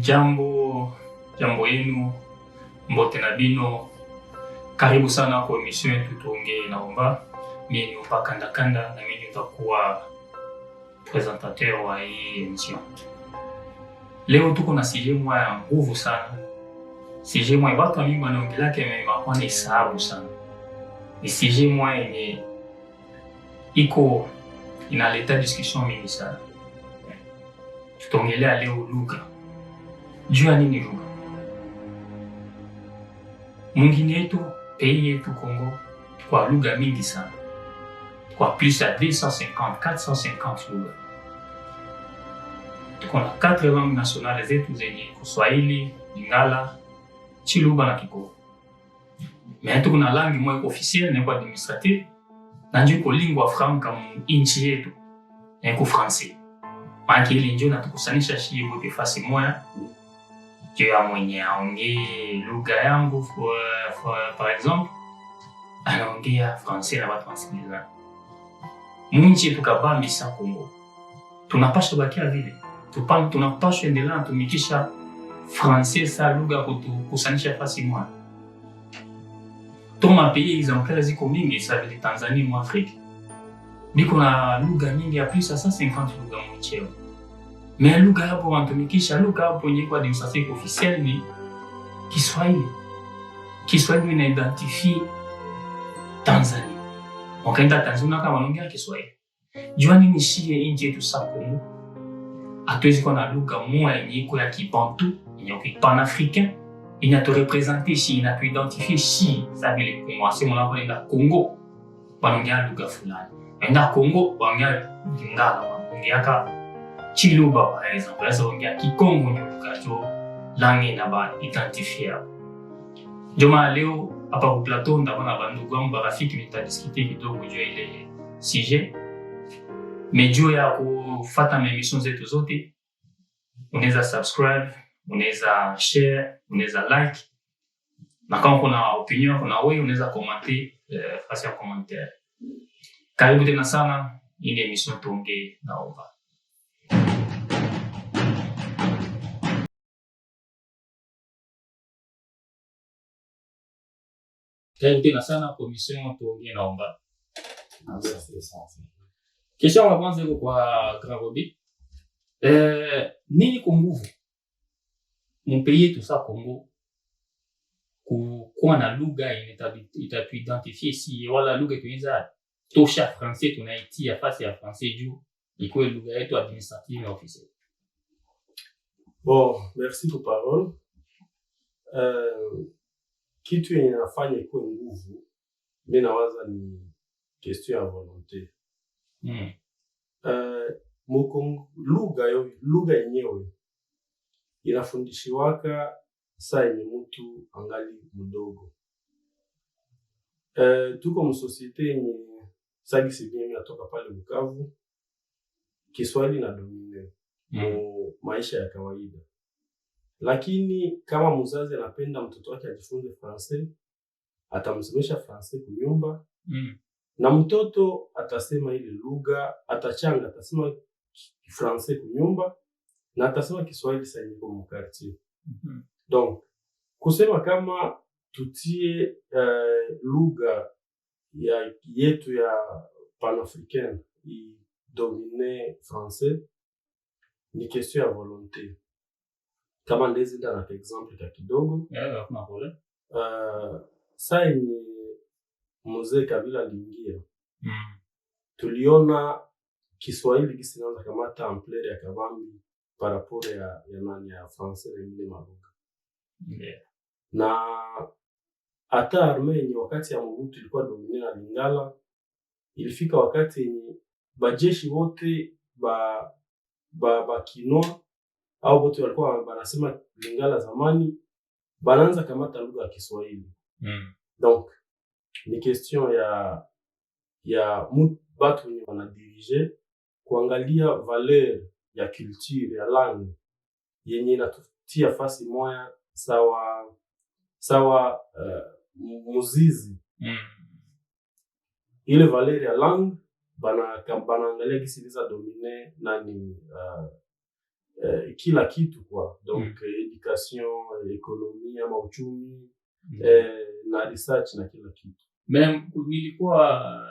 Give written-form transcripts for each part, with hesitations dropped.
Jambo yenu, mbote na bino. Karibu sana kwa emission yetu tuongee naomba. Mimi ni Omba Kandakanda na mimi nitakuwa presentateur wa hii emission. Leo tuko na sujet moja ya nguvu sana. Sujet moja watu mingi wanaongelea kama ni sababu sana. Ni sujet moja yenye iko inaleta discussion mingi sana. Tutaongelea leo lugha. Jua nini lugha? Mwingine yetu, pays yetu Congo, kwa lugha mingi sana. Kwa plus ya 250, 450 lugha. Tuko na 4 langues nationales zetu zenye Kiswahili, Lingala, Chiluba na Kikoko. Mais tuko na langue moja officielle na kwa administrative, na ndio kwa lingua franca nchi yetu, na kwa français. Maana ile ndio natukusanisha shii wote fasi moja. Jua mwenye aongee lugha yangu par exemple anaongea français na watu wasikiliza. Mwinchi tukabambisa Kongo. Tunapaswa bakia vile. Tunapaswa endelea tumikisha français sa lugha kutukusanisha fasi moja. Toma pays exemplaires ziko mingi sa vile Tanzania mu Afrika. Biko na lugha mingi ya plus ya 150 lugha mwicheo. Mais lugha hapo wanatumikisha lugha hapo yenye kwa administrative officielle ni Kiswahili. Kiswahili inaidentifie Tanzania. Wakaenda Tanzania kama wanaongea Kiswahili. Jua nini shie nchi yetu sa Kongo? Hatuwezi kuwa na lugha moja yenye iko ya Kibantu, yenye pan-africain, inatu representer shi, inatu identifier shi, sa vile kumwase mnapoenda Kongo, wanaongea lugha fulani. Enda Kongo, wanaongea Lingala, wanaongea Chiluba par exemple, là on a Kikongo ndio kacho langue na ba identifier. Joma leo hapa kwa plateau ndabona bandugu wangu barafiki nitadiscuter kidogo juu ile sujet. Mais juu ya kufuata emission zetu zote, unaweza subscribe, unaweza share, unaweza like. Na kama kuna opinion, kuna wewe unaweza commenter fasi ya commentaire. Karibu tena sana ile emission tuongee naomba. Karibu tena sana kwa emission tuongee naomba. Question ya kwanza iko kwa Grabobi. Nini kwa nguvu? Mpeye yetu sa Kongo kuwa na lugha itatuidentifier si wala lugha tunaweza tosha français tunaitia fasi ya français juu iko lugha yetu administrative na officielle. Bon, merci pour parole. Kitu yenye nafanya ikuwe nguvu, mimi nawaza ni question ya volonté. Lugha yenyewe inafundishiwaka saa yenye mtu angali mdogo. Tuko msosiete yenye sagi sibini natoka pale Bukavu, Kiswahili na domine maisha ya kawaida. Lakini kama mzazi anapenda mtoto wake ajifunze français, atamsomesha français kunyumba. Na mtoto atasema ile lugha, atachanga, atasema français kunyumba na atasema Kiswahili sasa yuko mu quartier. Donc kusema kama tutie lugha yetu ya pan-africaine i domine français ni question ya volonté. Kama ndezi nda na exemple ka kidogo. Kuna pole. Saa ni mzee Kabila aliingia. Tuliona Kiswahili kisinaanza kama templaire ya kabambi par rapport ya nani ya français na ile malugha. Na hata Armenia wakati ya Mobutu ilikuwa domine na Lingala, ilifika wakati yenye bajeshi wote ba Kinoa au wote walikuwa wanasema Lingala zamani, banaanza kamata lugha ya Kiswahili. Donc ni question ya batu wenye wanadirige kuangalia valeur ya culture ya langue yenye inatutia fasi moya sawa muzizi. Ile valeur ya langue banaangalia gisi liza domine nani kila kitu kwa donc education, economie ama uchumi na research na kila kitu. Mimi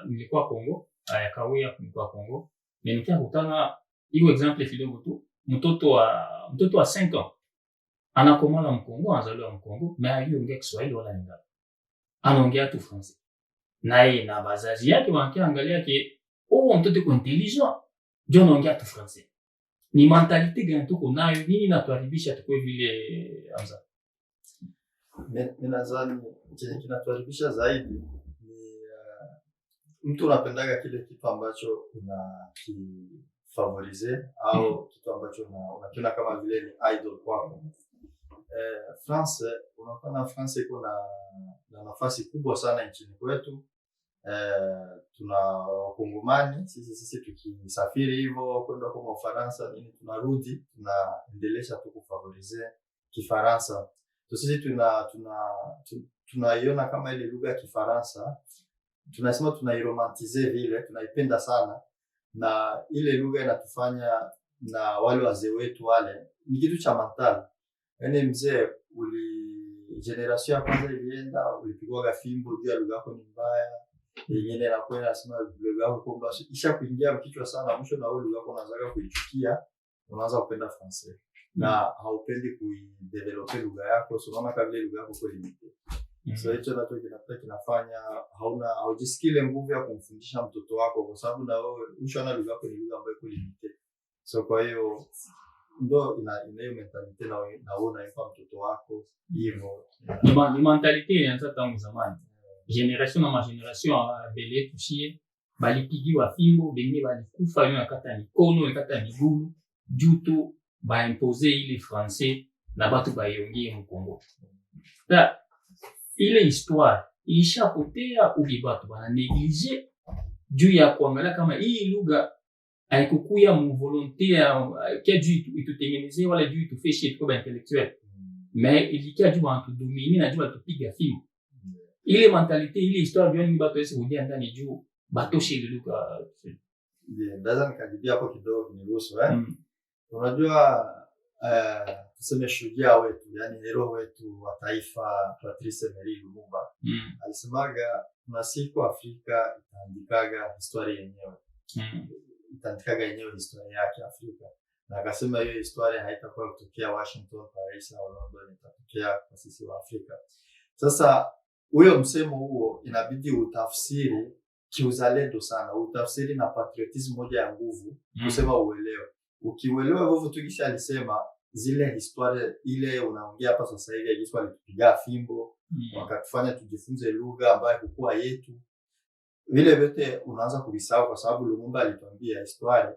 nilikuwa Kongo, kawia nilikuwa Kongo. Nilikutana hiyo example kidogo tu. Mtoto wa 5 ans anakomala Mkongo, anazaliwa Mkongo, na aliongea Kiswahili wala Lingala. Anaongea tu Français. Naye na bazazi yake wanaangalia ke mtoto kwa intelligent, ndio anaongea tu Français. Ni mentalite gani tuko nayo? Nini natuharibisha tukwe vile anza? Mimi nadhani kinatuharibisha zaidi ni mtu unapendaga kile kitu ambacho unakifavorize au kitu ambacho unakiona kama vile ni idol kwako. France, unaona France iko na nafasi kubwa sana nchini kwetu. Tuna Wakongomani sisi tukisafiri hivyo kwenda kwa Ufaransa nini, tunarudi tunaendelesha tu kufavorize Kifaransa. Sisi tunaiona kama ile lugha ya Kifaransa, tunasema tunairomantize vile, tunaipenda sana, na ile lugha inatufanya na wale wazee wetu wale ni kitu cha mental. Yaani mzee generation ya kwanza ilienda, ulipigwa fimbo juu ya lugha yako ni mbaya, nyingine inakuwa inasema lugha yako kwamba isha kuingia kichwa sana, mwisho na wewe lugha yako unaanza kuichukia, unaanza kupenda Francais na haupendi kuidevelop lugha yako, so unaona kama ile lugha yako kwa limite. So hicho ndio kinafanya haujisikile nguvu ya kumfundisha mtoto wako, kwa sababu na wewe ushaona lugha yako ni lugha ambayo iko limite. So kwa hiyo ndo inayo mentalite na wewe unaipa mtoto wako hivyo. Ni mentalite inaanza tangu zamani. Generation na generation bele tushie balipigiwa fimbo, bengine balikufa, wengine wakata mikono, wakata miguu, juto ba imposer ile français na batu bayongee mu Kongo. Ta ile histoire ilishapotea, ubibatu bana negliger juu ya kuangalia kama hii lugha haikukuya mu volonté ya juu itutengenezee wala juu itufeshe tuko ba intellectuel, mais ilikia juu bantu dominer na juu batupiga fimbo. Ile mentalite ile histoire juu ni batu wese kudia ndani juu batoshe ile lugha. Ndio ndaza nikajibia hapo kidogo niruhusu Unajua tuseme shujaa wetu, yani hero wetu wa taifa Patrice Emery Lumumba alisemaga kuna siku Afrika itaandikaga historia yenyewe. Itaandikaga yenyewe historia yake Afrika. Na akasema hiyo historia haitakuwa kutokea Washington, Paris au London, itatokea kwa sisi wa Afrika. Sasa huyo msemo huo inabidi utafsiri kiuzalendo sana, utafsiri na patriotism moja ya nguvu, kusema uelewe. Ukiuelewa hivyo tukisha alisema zile historia ile unaongea hapa sasa hivi Yesu alitupiga fimbo, wakatufanya tujifunze lugha ambayo haikuwa yetu. Vile vyote unaanza kuvisahau kwa sababu Lumumba alituambia historia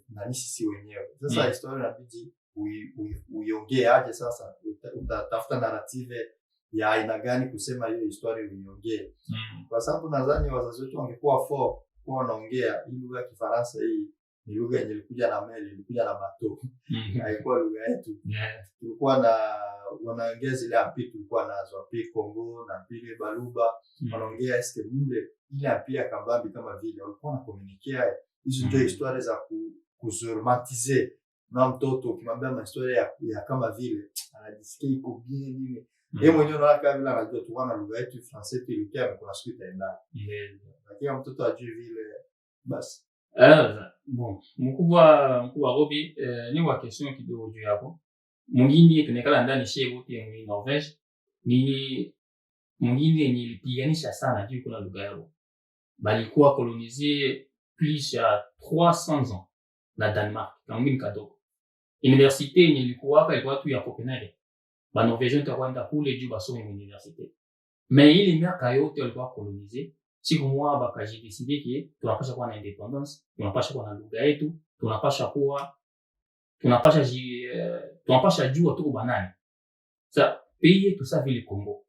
na sisi wenyewe. Sasa historia inabidi uiongee aje sasa, utatafuta narrative ya aina gani kusema hiyo historia uiongee. Kwa sababu nadhani wazazi wetu wangekuwa kwa wanaongea hii lugha ya Kifaransa, hii ni lugha yenye ilikuja na meli, ilikuja na bato. Haikuwa lugha yetu. Tulikuwa na wanaongea zile api, tulikuwa nazo api Kongo na api Baluba, wanaongea eske mule ile api ya Kabambi kama vile walikuwa na communiquer. Hizo ndio historia za kuzurmatize na mtoto, ukimwambia historia ya kama vile anajisikia iko bien nini. Yeye mwenyewe anaona kama vile anajua tu wana lugha yetu Francais ilikia kuna siku itaenda. Lakini mtoto ajui vile basi. Bon, mkubwa Robi, ni wa question kidogo juu hapo. Mwingine tunekala ndani shehe wote mu Norvège, ni mwingine nilipiganisha sana juu kuna lugha yao. Balikuwa coloniser plus ya 300 ans na Denmark, kama ngine kadogo. Université ilikuwa tu ya Copenhagen. Ba Norvègiens takwenda kule juu basome mu université. Mais ile miaka yote walikuwa coloniser. Siku moja bakajideside ki tunapasha kuwa na independence, tunapasha kuwa na lugha yetu, tunapasha jua tuko banani. Sasa pays yetu sasa vile Kongo,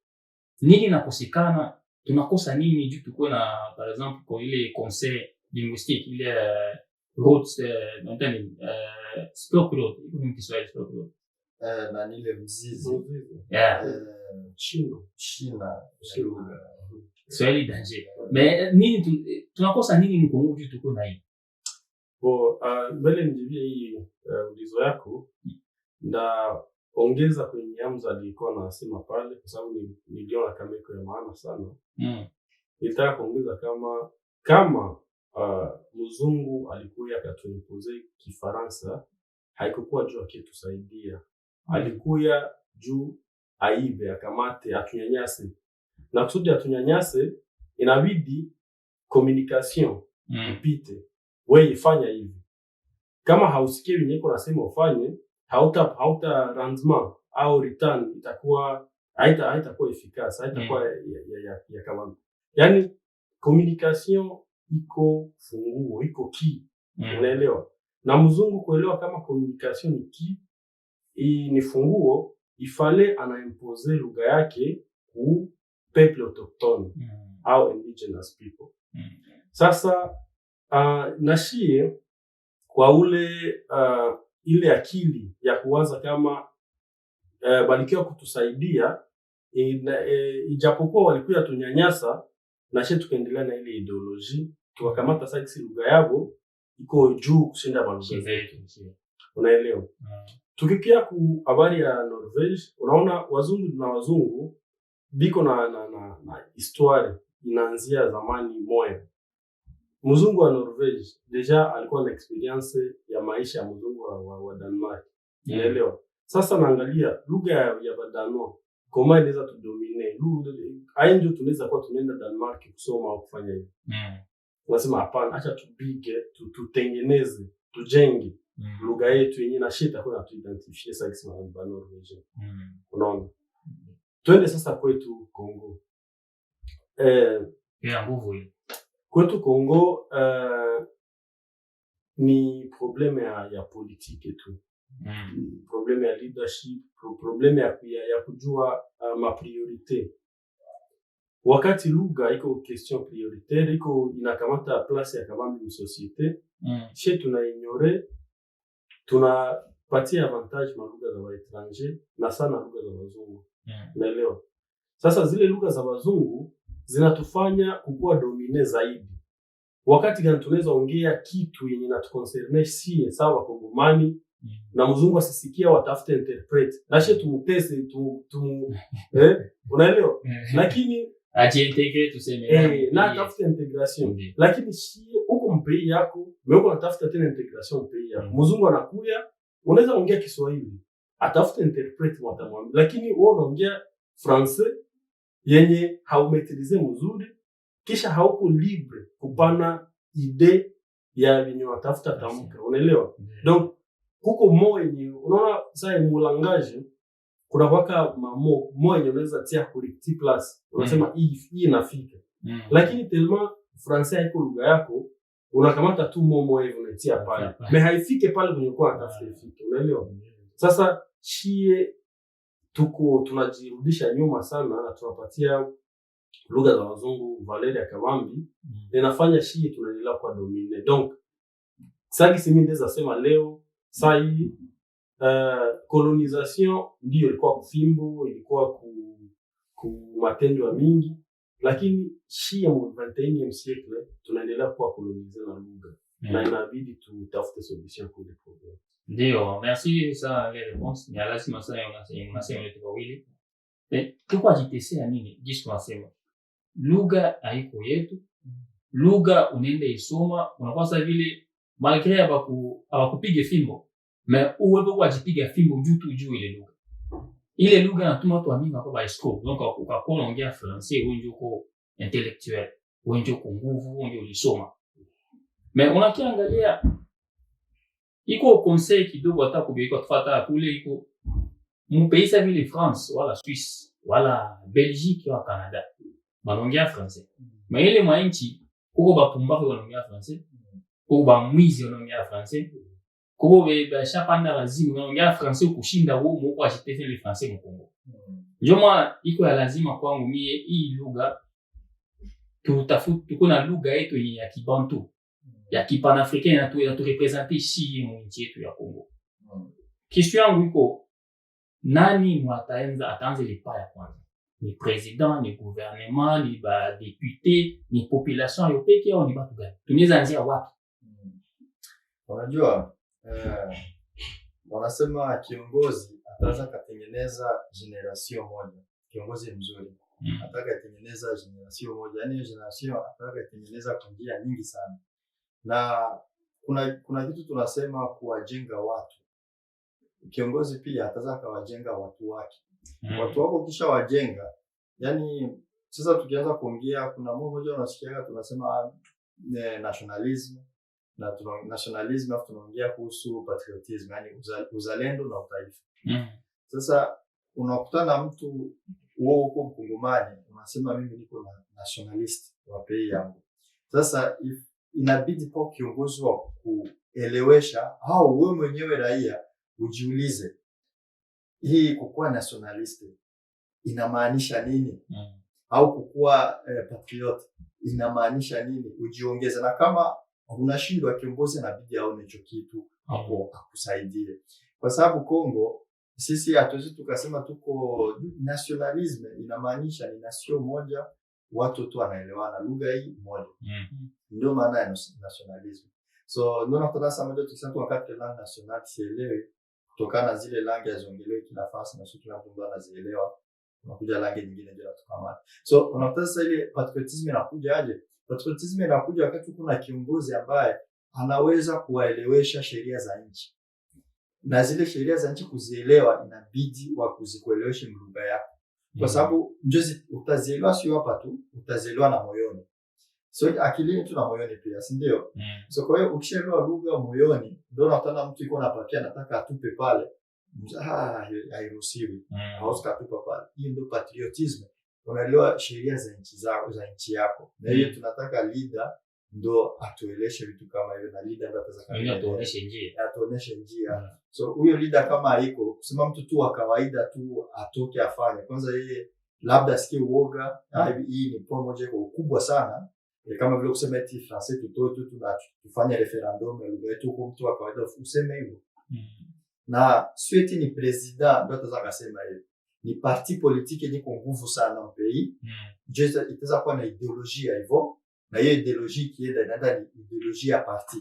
nini nakosekana? Tunakosa nini juu tuko na par exemple kwa ile conseil linguistique ile roads nantani spoke ni Kiswahili spoke na nile mzizi China Swahili danger. Mais nini tunakosa nini Kongo juu tuko na hii? Mbele nijibie hii ulizo yako na ongeza kwenye Hamza alikuwa anasema pale, kwa sababu niliona kama iko ya maana sana. Nilitaka kuongeza kama mzungu alikuwa akatuimpose Kifaransa, haikuwa juu akitusaidia. Alikuwa juu aibe, akamate, atunyanyase. Na kusudi atunyanyase, inabidi communication ipite. Wewe fanya hivi. Kama hausikie vinyeko nasema ufanye, hauta rendement au return itakuwa haitakuwa efficace, haitakuwa ya kama. Yani communication iko funguo, iko key. Unaelewa? Na mzungu kuelewa kama communication ni key, ni funguo, ifale anaimpose lugha yake ku peuple autochtone au indigenous people. Sasa nashie kwa ule ile akili ya kuwaza kama balikiwa kutusaidia, ijapokuwa walikuwa tunyanyasa, na sisi tukaendelea na ile ideology, tukakamata sasa lugha yao iko juu kushinda lugha zetu. Unaelewa? Tukikia ku habari ya Norvege, unaona wazungu biko na histoire inaanzia zamani moya. Mzungu wa Norvege deja alikuwa na experience ya maisha ya mzungu wa Denmark. Unaelewa? Sasa naangalia lugha ya Badano kama inaweza tudomine. Ainjo tunaweza kuwa tunaenda Denmark kusoma au kufanya hivi. Unasema hapana, acha tupige, tutengeneze, tujenge lugha yetu yenyewe na shita kwa tuidentify sasa kwa Norvege. Unaona? Twende sasa kwetu Kongo. Nguvu hii. Kwetu Kongo ni probleme ya politike tu. Probleme ya leadership, probleme ya kujua mapriorite. Wakati lugha iko question prioritaire, iko inakamata place ya kabambi msosiete, chez tunaignore, tunapatia avantage malugha za waetranger na sana lugha za wazungu. Unaelewa? Sasa zile lugha za wazungu zinatufanya kukua domine zaidi. Wakati gani tunaweza ongea kitu yenye natuconcerne si sawa Kongomani, na mzungu asisikia watafute interpret. Nashe tumutese unaelewa? Lakini ajiintegre tuseme na tafute integration. Lakini si huko mpei yako, wewe unatafuta tena integration mpei yako. Mzungu anakuja, unaweza ongea Kiswahili, atafute interpret mtamwambia. Lakini wewe unaongea Francais yenye haumetilize mzuri, kisha hauko libre kupana ide ya vinyo watafuta tamka. Unaelewa? Donc kuko moyo yenye unaona sasa mulangaje kuna waka moyo yenye unaweza tia corrective plus. Unasema hii inafika. Lakini tellement Francais haiko lugha yako, unakamata tu moyo hivi unatia pale. Me haifike pale kwenye kwa atafuta ifike. Unaelewa? Sasa shie tunajirudisha nyuma sana na tunapatia lugha za wazungu Valeria Kawambi, inafanya shie tunaendelea kwa domine. Donc sasa mimi ndeza sema leo sai colonisation ndio ilikuwa kufimbo, ilikuwa ku matendo ya mingi, lakini shie mu 21e siècle tunaendelea kuwa colonize na lugha. Na inabidi tutafute solution kwa ile problem. Ndio, merci ça les réponses. Ni lazima sana unasema yote wawili. Kwa jitesea nini? Jinsi tunasema. Lugha haiko yetu. Lugha unaenda isoma, unakuwa sasa vile malgré abakupige fimbo. Mais uwepo kwa jipiga fimbo juu ile lugha. Ile lugha natuma watu wamingi wako ba escroc. Donc ukakuwa ongea français, wewe ndio uko intellectuel, wewe ndio uko nguvu, wewe ndio ulisoma. Mais unakiangalia iko conseil kidogo hata kubiko tufata kule iko mpesa vile France wala Suisse wala Belgique wala Canada wanaongea français. Mais ile mwanchi kuko bapumbavu wanaongea français, kuko bamwizi wanaongea français, kuko ba chapanda lazima wanaongea français kushinda wao mko ajitefe le français mkongo. Njoma iko ya lazima kwangu mie hii lugha tuko na lugha yetu ya Kibantu ya kipanafricain na tu representer ici mu nchi yetu ya Kongo. Question yangu iko nani ataanza lipa ya kwanza? Ni president, ni gouvernement, ni ba député, ni population yo peke au ni watu gani? Tunaweza anzia wapi? Unajua wanasema kiongozi ataweza katengeneza generation moja. Kiongozi mzuri ataka tengeneza generation moja, yani generation ataka tengeneza kwa njia nyingi sana. Na kuna kitu tunasema kuwajenga watu. Kiongozi pia ataweza kawajenga watu wake. Watu wako kisha wajenga, yani sasa tukianza kuongea kuna mmoja unasikia tunasema nationalism na nationalism afu tunaongea kuhusu patriotism, yani uzalendo na utaifa. Sasa unakutana na mtu wao huko Mkongomani unasema mimi niko nationalist wa pei yangu. Sasa inabidi kwa kiongozi wa kuelewesha au wewe mwenyewe raia ujiulize hii kukuwa nationalist inamaanisha nini? Au kukuwa patriot inamaanisha nini? Ujiongeze, na kama unashindwa kiongozi inabidi aone hicho kitu hapo akusaidie. Kwa sababu Kongo sisi hatuwezi tukasema tuko nationalism inamaanisha ni nation moja, watu tu wanaelewana lugha hii moja. Ndio maana ya nationalism. So ndio nakuta sasa moja tukisema wakati la national sielewi kutokana na zile langi zongelewe kila nafasi na sio kila mtu anazielewa. Unakuja langi nyingine ndio tukamata. So unakuta sasa ile patriotism inakuja aje? Patriotism inakuja wakati kuna kiongozi ambaye anaweza kuwaelewesha sheria za nchi. Na zile sheria za nchi kuzielewa inabidi wa kuzikuelewesha lugha yako. Kwa sababu njozi utazielewa sio hapa tu, utazielewa na moyoni. So akilini tu na moyoni pia, si ndio? So kwa hiyo ukishaelewa lugha moyoni, ndio unatana mtu yuko anapatia anataka atupe pale. Hairuhusiwi. Hausikatupa pale. Hiyo ndio patriotism. Unaelewa sheria za nchi zako, za nchi yako. Na hiyo tunataka leader ndo atueleshe vitu kama hiyo, na leader ndo atuoneshe njia. So huyo leader kama haiko kusema mtu tu wa kawaida tu atoke afanye. Kwanza yeye labda asikie uoga, hii ni kwa moja kwa ukubwa sana. Kama vile kusema eti français tutoe tu tufanye referendum lugha yetu kwa mtu wa kawaida useme hivyo. Na sio eti ni president ndo ataweza kusema hivyo. Ni parti politique yenye nguvu sana mpei. Je, itaweza kuwa na ideolojia hivyo. Na hiyo ideolojia kienda ni ideolojia ya parti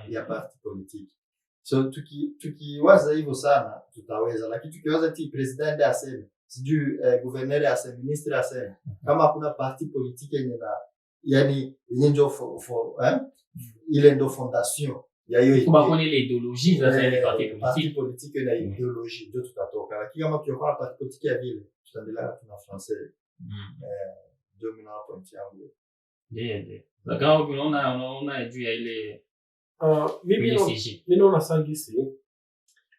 ya parti politique. So tukiwaza hivyo sana tutaweza, lakini tukiwaza eti president aseme, sijui gouverneur aseme, ministre aseme, kama hakuna parti politique yenye na yani yenye ndio ile ndio fondation ya hiyo kwa kuna ile ideolojia za ile parti politique na ideolojia ndio tutatoka, lakini kama tukiwa parti politique ya vile tutaendelea tuna français ndio mimi hapo nchi yangu. Ndio. Lakini unaona juu ya ile mimi naona sagisi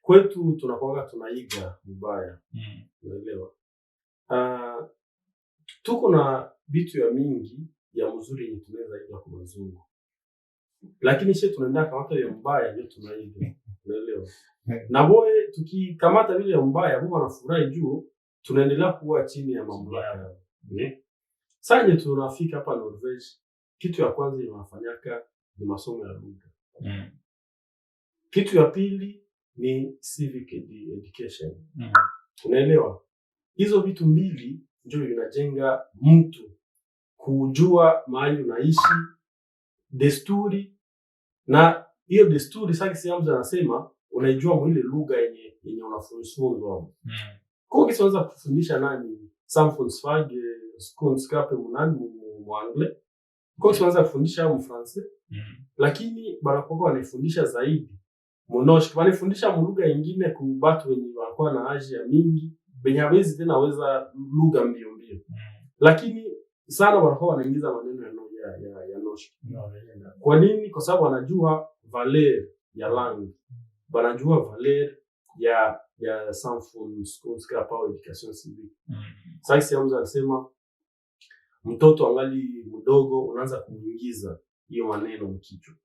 kwetu tunakuwa tunaiga mbaya. Unaelewa? Tuko na vitu ya mingi ya mzuri yenye tunaweza iga kwa mzungu. Lakini sisi tunaenda kama ya mbaya ndio tunaiga. Unaelewa? Na boye tukikamata vile ya mbaya bwana anafurahi juu tunaendelea kuwa chini ya mamlaka. Sasa tunafika hapa Norvege, kitu ya kwanza inafanyaka ni masomo ya lugha. Kitu ya pili ni civic education. Unaelewa? Hizo vitu mbili ndio vinajenga mtu kujua mahali unaishi, desturi, na hiyo desturi sasa Siamza anasema unaijua mwile lugha yenye unafunzwa. Kwa hiyo unaweza kufundisha nani Samfundsfag Skunskape munani mu anglais. Kwa hiyo unaweza kufundisha mu français. Lakini banapokuwa wanafundisha zaidi Monoshk wanafundisha lugha nyingine kwa watu wenye wanakuwa na Asia mingi, benye hawezi tena weza lugha mbio. Lakini sana wanakuwa wanaingiza maneno ya Noshk. Kwa nini? Kwa sababu wanajua valeur ya langue. Wanajua valeur ya Samfundskunskap au education civique. Sasa Siamza anasema mtoto angali mdogo unaanza kuingiza hiyo maneno mkichwa.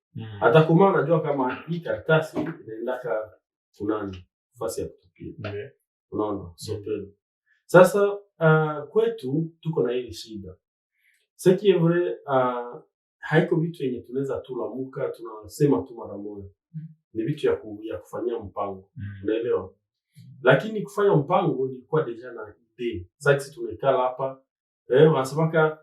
Hata kama unajua kama hii karatasi inaendaka kunani nafasi ya kutupia. Unaona? Sasa kwetu tuko na ile shida. Seki evre haiko vitu yenye tunaweza tu lamuka tunasema tu mara moja. Ni vitu ya kufanyia mpango. Unaelewa? Lakini kufanya mpango ni kwa deja na idea. Sasa tumekaa hapa wanasema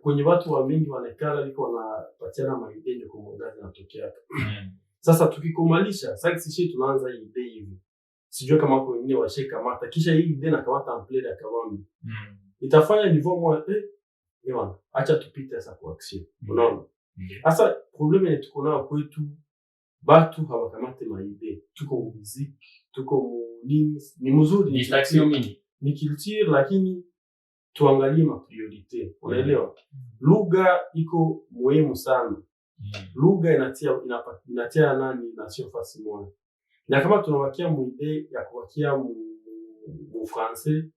kwenye watu wa mingi wanekala liko wanapatiana maidea kwa mwangazi natokea. Sasa tukikomalisha, sasa sisi tunaanza hii idea hivi. Sijui kama kwa wengine washekamata kisha hii idea na kamata amplele ya kawambi. Itafanya niveau moi bwana, acha tupite sasa kwa action. Unaona? Sasa problème ni tuko nayo kwetu, batu hawakamate maide. Tuko muziki, tuko nini, ni mzuri ni action mini. Ni culture lakini tuangalie ma priorite. Unaelewa? Lugha iko muhimu sana. Lugha inatia nani nation fasi moja. Na kama tunawakia muide ya kuwakia mu français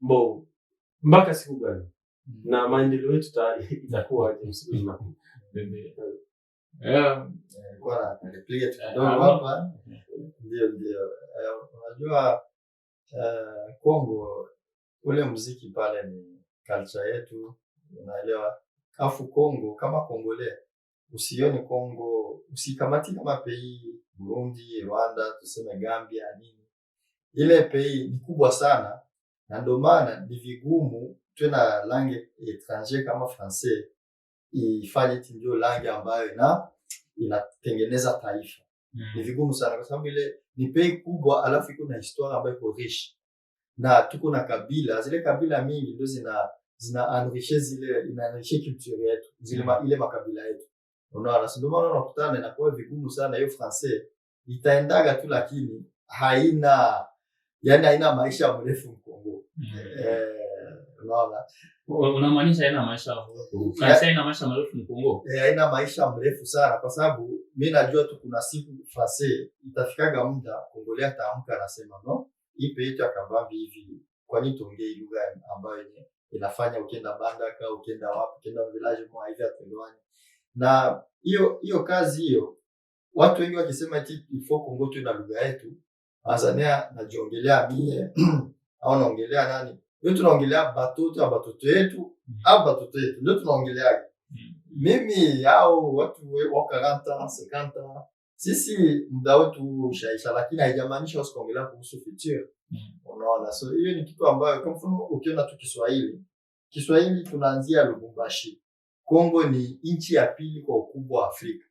bon mpaka siku gani? Na maendeleo yetu itakuwa aje msiku mzima? Kwa nilipiga kidogo hapa. Ndio. Unajua Kongo ule muziki pale ni culture yetu, unaelewa? Afu Kongo kama Kongole usione Kongo usikamati kama pays Burundi, Rwanda, tuseme Gambia nini. Ile pays ni kubwa sana na ndio maana ni vigumu tena langue étranger kama français ifanye ndio langue ambayo inatengeneza taifa. Ni vigumu sana kwa sababu ile ni pays kubwa alafu iko na historia ambayo iko rich. Na tuko na kabila, zile kabila mingi ndio zina enrichir ina-enrichir culture yetu, ile makabila yetu. Unaona, ndio maana unakutana na kwa vigumu sana hiyo français itaendaga tu lakini haina maisha mrefu Kongo. Unaona? Unamaanisha haina maisha mrefu. Français haina maisha mrefu Kongo. Haina maisha mrefu sana kwa sababu mimi najua tu kuna siku français itafikaga muda Kongolea taamka anasema no, hii peito akabambi hivi kwani tuongee lugha ambayo inafanya ukienda Bandaka, ukienda wapi, ukienda village mwa hivi atelwani. Na hiyo kazi hiyo watu wengi wakisema eti ifo Kongo tu na lugha yetu, Tanzania najiongelea mie au naongelea nani? Ndio tunaongelea batoto yetu, batoto yetu ndio tunaongelea. Mimi hao watu wa 40 50 sisi muda wetu ushaisha, lakini haijamaanisha usikuongelea kuhusu future. Unaona, so hiyo ni kitu ambayo kwa mfano ukiona tu Kiswahili tunaanzia Lubumbashi. Kongo ni nchi ya pili kwa ukubwa wa Afrika.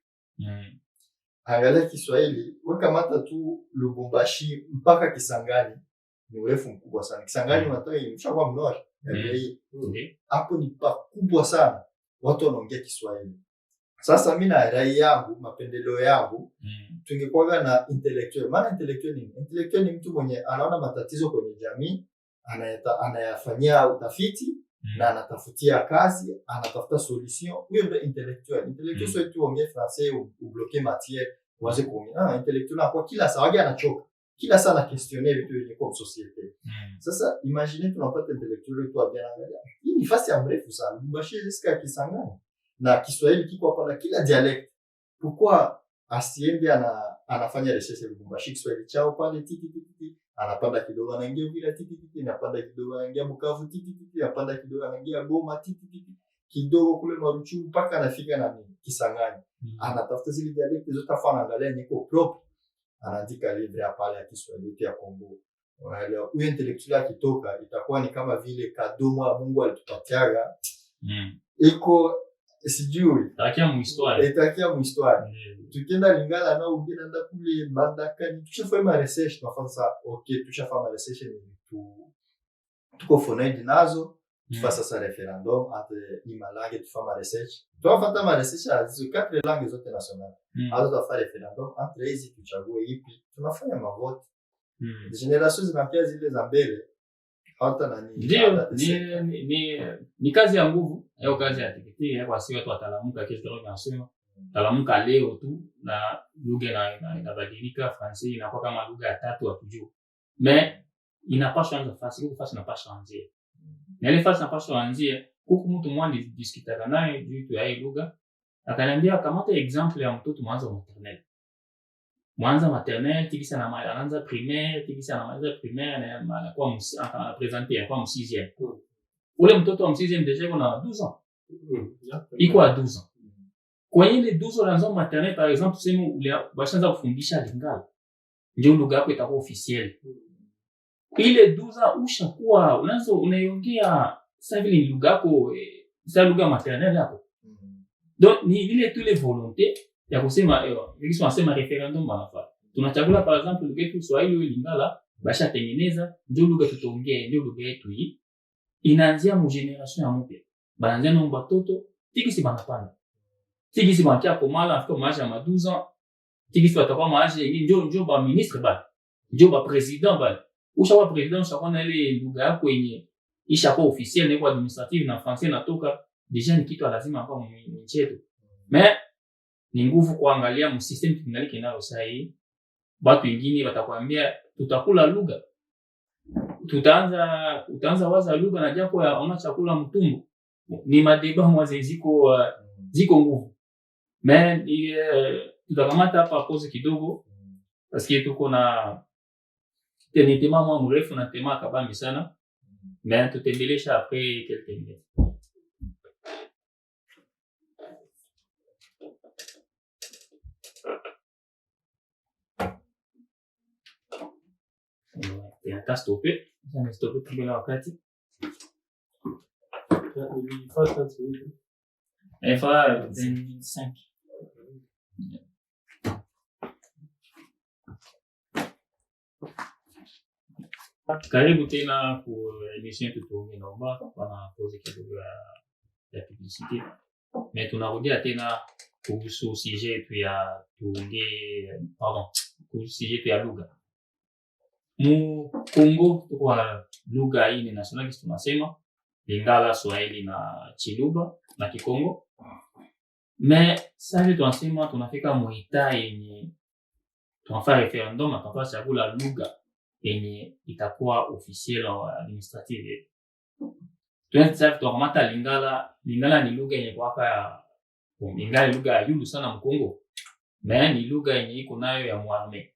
Angalia Kiswahili, wekamata tu Lubumbashi mpaka Kisangani ni urefu mkubwa sana. Kisangani unataka imshakuwa mnora. Hapo ni pakubwa sana. Watu wanaongea Kiswahili. Sasa mimi na rai yangu, mapendeleo yangu, tungekuwa na intellectual. Maana intellectual ni? Intellectual ni mtu mwenye anaona matatizo kwenye jamii, anayafanyia utafiti na anatafutia kazi, anatafuta solution. Huyo ndio intellectual. Intellectual sio tu ongea français ou bloquer matière, waze kuongea. Intellectual kwa kila saa wage anachoka. Kila saa na questionner vitu vyenye kwa societe. Sasa imagine tunapata intellectual tu abiangalia. Hii ni fasi ya mrefu sana. Lubumbashi jusqu'à Kisangani. Na Kiswahili kiko hapa na kila dialect. Pourquoi asiende anafanya recherche Lubumbashi Kiswahili chao pale titi anapanda kidogo anaingia vile titi anapanda kidogo anaingia Bukavu titi anapanda kidogo anaingia Goma titi kidogo kule Maruchu mpaka anafika na Kisangani. Anatafuta zile dialect zote afana angalia niko propre. Anaandika livre ya pale ya Kiswahili ya Kongo. Unaelewa? Huyo intellectual akitoka itakuwa ni kama vile kadomo Mungu alitupatiaga. Iko sijui takia mu histoire tukienda Lingala na ungine nda kule Bandaka ni tushafanya research tunafanya tushafanya research ni tuko fonaidi nazo tufasa sa referendum entre imalange tufanya research tunafuata ma research hizo 4 langues zote nationales hazo tufanya referendum entre hizi tuchague ipi tunafanya mavote generation zinakia zile za mbele hata nani ndio ni kazi ya nguvu hiyo kazi ya tikiti kwa sio watu watalamuka kesho ndio nasema talamuka leo tu na lugha inabadilika français inakuwa kama lugha ya tatu hatujui mais inapaswa anza fasi inapaswa anzie na ile fasi inapaswa anzie huku mtu mmoja diskitaka naye juu ya hii lugha akaniambia kamata example ya mtoto mwanza maternelle tikisa na anaanza primaire tikisa na mwanza primaire na anakuwa anapresenter kwa 6e ule mtoto wa 6e deja kuna 12 ans iko a 12 ans kwa ile 12 ans lanzo maternelle par exemple sema ule bashaanza kufundisha Lingala ndio lugha yako itakuwa officielle ile 12 ans ushakuwa unaanza unaiongea sasa vile lugha yako sasa lugha maternelle yako donc ni ile tu les volontés ya kusema hivi tunasema referendum banafaa. Tunachagula par exemple lugha yetu Swahili au Lingala, basha tengeneza ndio lugha tutaongea, ndio lugha yetu hii. Inaanzia mu generation ya mpya. Banaanzia na watoto, tikisi banapanda. Tikisi bankia komala afika maisha ma 12 ans. Tikisi watakuwa maisha yengi ndio ba ministre ba. Ndio ba president ba. Ushakuwa president ushakuwa na ile lugha yako yenye ishakuwa officiel na kwa administrative na français natoka deja ni kitu lazima hapa mwenye yetu. Mais ni nguvu kuangalia mu system kingaliki nayo sasa. Watu wengine watakwambia tutakula lugha. Utaanza waza lugha na japo ya ona chakula mtumbo. Ni madeba mwaze ziko nguvu. Mais tutakamata hapa pause kidogo parce que tuko na tema mwa mrefu na tema kabambi sana. Mais tutendelesha après quelques minutes. Yata stoppe. Ça stoppe tout la wakati. Il faut 30 minutes. Il faut 25. Karibu tena kwa emission tutuongea naomba pana pause kidogo ya publicité. Mais tunarudia tena kuhusu sujet ya tuongee kuhusu sujet ya lugha. Mu Kongo tuko na lugha hii ni national tunasema Lingala, Swahili na Chiluba na Kikongo. Mais sasa tunasema tunafika muita yenye tunafanya referendum na tunafanya chagula lugha yenye itakuwa officiel au administrative. Tunataka tukamata Lingala ni lugha yenye kwa Lingala lugha ya yulu sana Mkongo. Mais ni lugha yenye iko nayo ya muarme.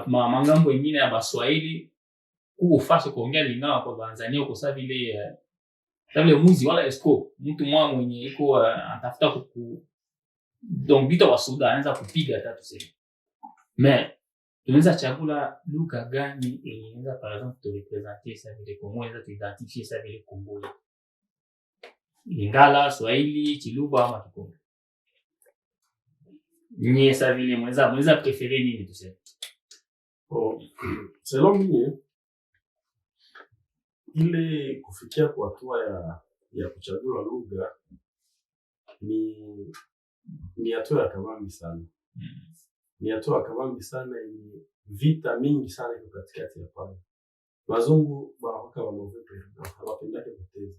Mangambo mengine ya Baswahili kufasha kuongea Lingala kwa Tanzania uko sawa vile mwizi wala esco mtu mwenye iko atafuta donc bita wa Sudan anaanza kupiga hata tuseme. Mais tunaweza chagula lugha gani yenye inaweza par exemple te représenter ça vile Kongo, inaweza identifier ça vile Kongo. Lingala, Swahili, Chiluba ama Kikongo. Ni ça vile mweza préférer nini tuseme? Selon mimi ile kufikia kwa hatua ya kuchagua lugha ni hatua ya kabambi sana. Ni hatua ya kabambi sana yenye vita mingi sana iko katikati ya pale. Wazungu wanakuwa wanaogopa na hawapendake kuteza.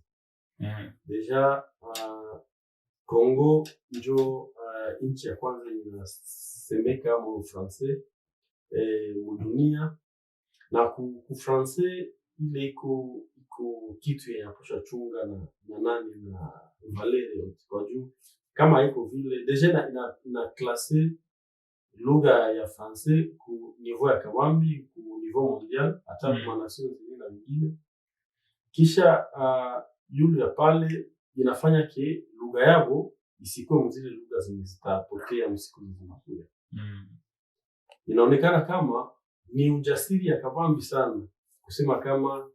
Deja Kongo ndio nchi ya kwanza inasemeka mu français mu dunia na ku français ile iko kitu ya kusha chunga na nani na Valeri kwa juu kama iko vile deja na classer lugha ya français ku niveau ya kabambi ku niveau mondial hata kwa nations zingine na nyingine kisha yule ya pale inafanya ke lugha yao isikuwe mzile lugha zitapokea msiku zinakuja. Inaonekana kama ni ujasiri ya kabambi sana kusema kama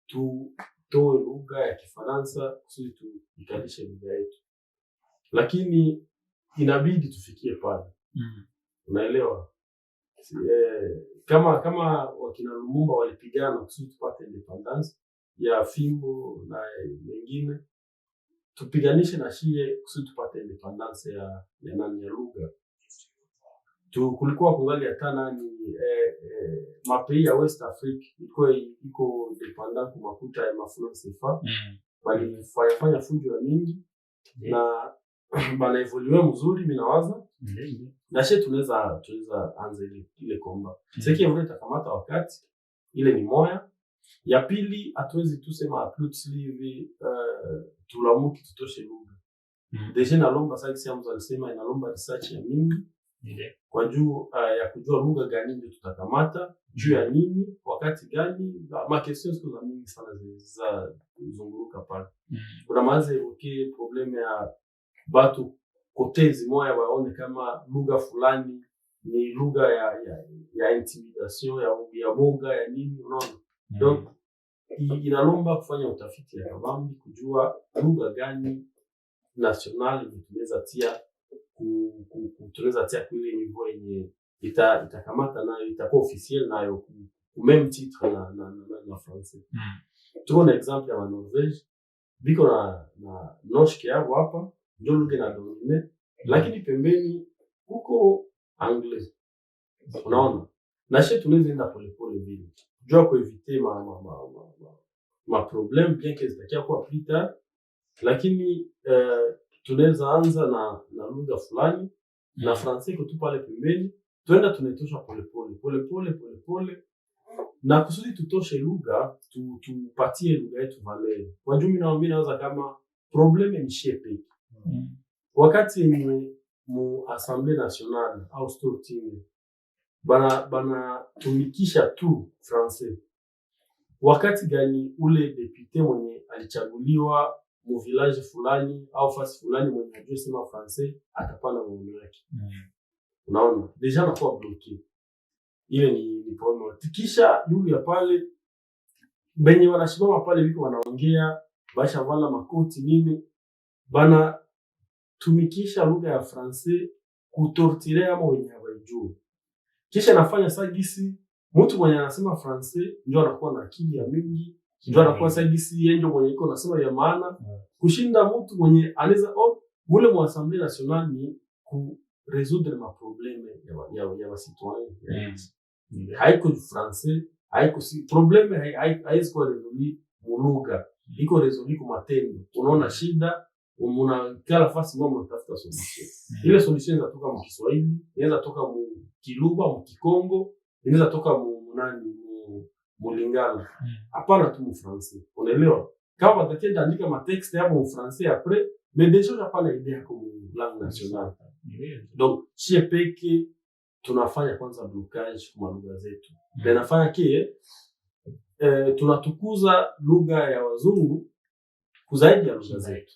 tutoe lugha ya Kifaransa kusudi tuikalishe lugha yetu, lakini inabidi tufikie pale. Unaelewa? Kama wakina Lumumba walipigana kusudi tupate independence ya fimbo na mengine, tupiganishe na shie kusudi tupate independence ya nani ya lugha. Kulikuwa kungali hata nani mapei ya West Africa iko dependant kwa mafuta ya mafuta sefa walifanya fujo ya mingi na bana evolue mzuri minawaza na she tunaweza anza ile komba seki vile takamata wakati ile ni moya ya pili hatuwezi tusema absolutely hivi tulamuki tutoshe lugha deja na lomba sasa kisiamu alisema inalomba research ya mingi kwa juu ya kujua lugha gani ndio tutakamata juu ya nini wakati gani ma questions za mingi sana za kuzunguruka pale. Kuna maana evoke problem ya batu kotezi moya waone kama lugha fulani ni lugha ya intimidation ya boga ya nini unaona. Donc inalomba kufanya utafiti ya kabambi kujua lugha gani nationali tunaweza tia tunaweza tia kule niveau yenye itakamata nayo itakuwa officiel nayo même titre na français. Tuko na exemple ya Norvège biko na noshke yao hapa ndio lugha na domine, lakini pembeni huko anglais. Unaona? Na sisi tunaweza enda polepole vile. Jua kueviter ma problème bien que zitakia kwa plus tard, lakini tunaweza anza na lugha fulani na français iko tu pale pembeni, tuenda tunaitosha polepole na kusudi tutoshe lugha tupatie lugha yetu valeur. Kwa jumla mimi naanza kama probleme ni shepe. Wakati ni mu Assemblée nationale au Storting bana tumikisha tu français. Wakati gani ule député mwenye alichaguliwa mu village fulani au fasi fulani mwenye anajua sema français atapana maneno yake. Unaona? Deja nakuwa bloqué. Ile ni problem. Tikisha yule ya pale benye wanashimama pale biko wanaongea basha vala makoti nini bana tumikisha lugha ya français kutortire ama wenye hawajui. Kisha nafanya sagisi mtu mwenye anasema français ndio anakuwa na akili ya mingi, ndio anakuwa sagisi yeye ndio mwenye iko nasema ya maana kushinda mtu mwenye anaweza mule mu Assemblée nationale ni ku résoudre ma problème ya wa citoyen. Haiko français, haiko si problème haiko résolu mu lugha, iko résolu kwa matendo. Unaona shida kila fasi mwa mtafuta solution. Ile solution inatoka mu Kiswahili, inaweza toka mu Kiluba, mu Kikongo, inaweza toka mu Lingala. Hapana tu mu français. Unaelewa? Kama utatenda andika ma texte hapo mu français après, mais déjà hapana idea yako mu langue nationale. Donc, si peke tunafanya kwanza blocage kwa lugha zetu. Tunafanya kie tunatukuza lugha ya wazungu kuzaidi ya lugha zetu.